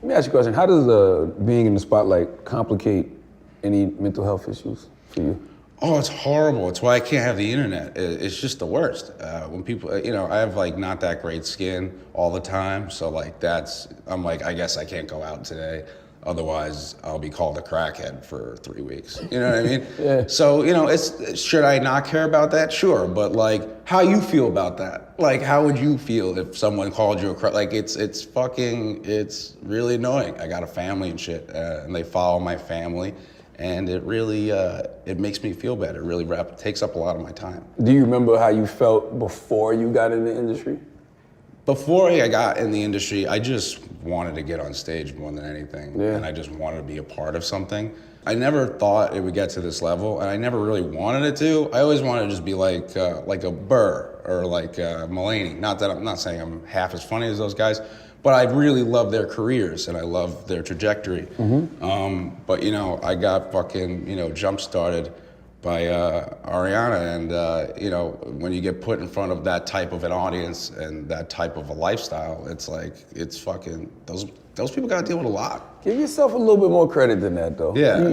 Let me ask you a question. How does being in the spotlight complicate any mental health issues for you? Oh, it's horrible. It's why I can't have the internet. It's just the worst. When people, I have like not that great skin all the time. So like I'm like, I guess I can't go out today. Otherwise, I'll be called a crackhead for 3 weeks. You know what I mean? Yeah. So, should I not care about that? Sure. But like, how you feel about that? Like, how would you feel if someone called you a crack? Like, it's really annoying. I got a family and shit, and they follow my family. And it really, it makes me feel bad. It really takes up a lot of my time. Do you remember how you felt before you got in the industry? Before I got in the industry, I just wanted to get on stage more than anything. Yeah. And I just wanted to be a part of something. I never thought it would get to this level, and I never really wanted it to. I always wanted to just be like a Burr or like Mulaney. Not that I'm not saying I'm half as funny as those guys, but I really love their careers and I love their trajectory. Mm-hmm. But I got fucking jump started by Ariana, and when you get put in front of that type of an audience and that type of a lifestyle, it's fucking those people got to deal with a lot. Give yourself a little bit more credit than that, though. Yeah.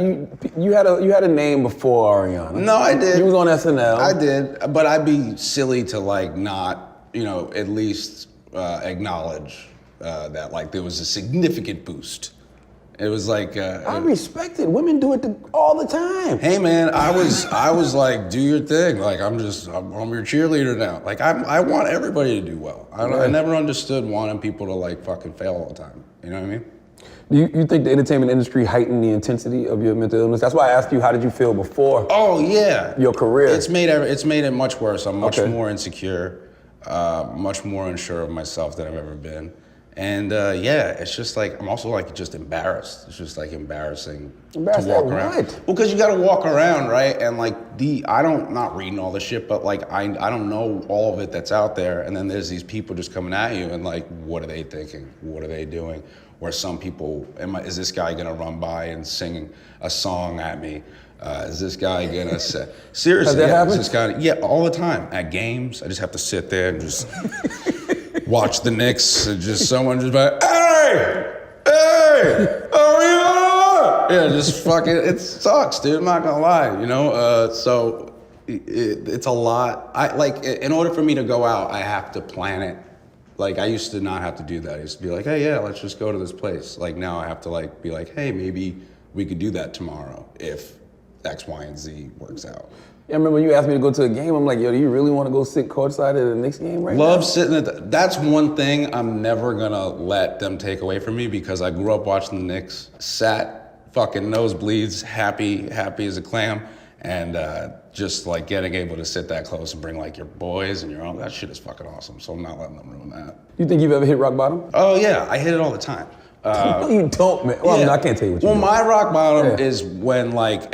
You had a name before Ariana. No, I did. You was on SNL. I did, but I'd be silly to like not at least acknowledge that like there was a significant boost. It was like I respect it. Women do it all the time. Hey man, I was like, do your thing. Like I'm your cheerleader now. Like I want everybody to do well. I never understood wanting people to like fucking fail all the time. You know what I mean? Do you think the entertainment industry heightened the intensity of your mental illness? That's why I asked you, how did you feel before? Oh yeah, your career. It's made it much worse. I'm much more insecure, much more unsure of myself than I've ever been. And it's just like, I'm also like just embarrassed. It's just like embarrassing to walk around. What? Well, because you gotta walk around, right? And like not reading all the shit, but like I don't know all of it that's out there. And then there's these people just coming at you and like, what are they thinking? What are they doing? Where some people, is this guy gonna run by and sing a song at me? Is this guy gonna say, seriously, Has is this guy, all the time. At games, I just have to sit there and just watch the Knicks and just someone just like, hey, Ariana! Yeah, just fucking, it sucks, dude, I'm not gonna lie, so it's a lot. In order for me to go out, I have to plan it. Like, I used to not have to do that. I used to be like, hey, yeah, let's just go to this place. Like, now I have to like be like, hey, maybe we could do that tomorrow if X, Y, and Z works out. Yeah, I remember when you asked me to go to a game, I'm like, yo, do you really want to go sit courtside at the Knicks game right now? Love sitting that's one thing I'm never gonna let them take away from me, because I grew up watching the Knicks, sat fucking nosebleeds, happy as a clam, and just like getting able to sit that close and bring like your boys and your own, that shit is fucking awesome. So I'm not letting them ruin that. You think you've ever hit rock bottom? Oh yeah, I hit it all the time. No, you don't, man. Well, yeah. I can't tell you what you do. My rock bottom is when like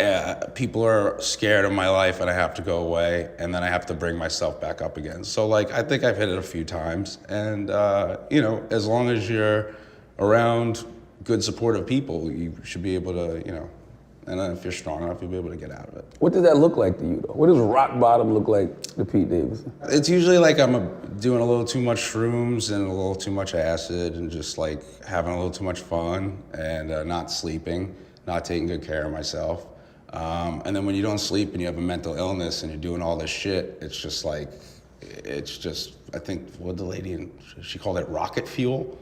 people are scared of my life and I have to go away, and then I have to bring myself back up again. So like, I think I've hit it a few times, and as long as you're around good supportive people, you should be able to, and if you're strong enough, you'll be able to get out of it. What does that look like to you, though? What does rock bottom look like to Pete Davidson? It's usually like I'm doing a little too much shrooms and a little too much acid and just like having a little too much fun and not sleeping, not taking good care of myself. And then when you don't sleep and you have a mental illness and you're doing all this shit, it's just, I think, what the lady, she called it rocket fuel.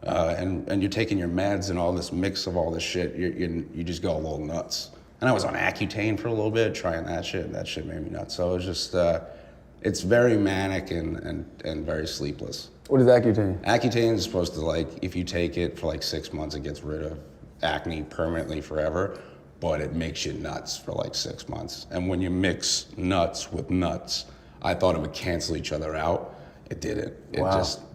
And you're taking your meds and all this mix of all this shit, you just go a little nuts. And I was on Accutane for a little bit, trying that shit. That shit made me nuts. So it's just, it's very manic and very sleepless. What is Accutane? Accutane is supposed to, like, if you take it for like 6 months, it gets rid of acne permanently forever, but it makes you nuts for like 6 months. And when you mix nuts with nuts, I thought it would cancel each other out. It didn't. It just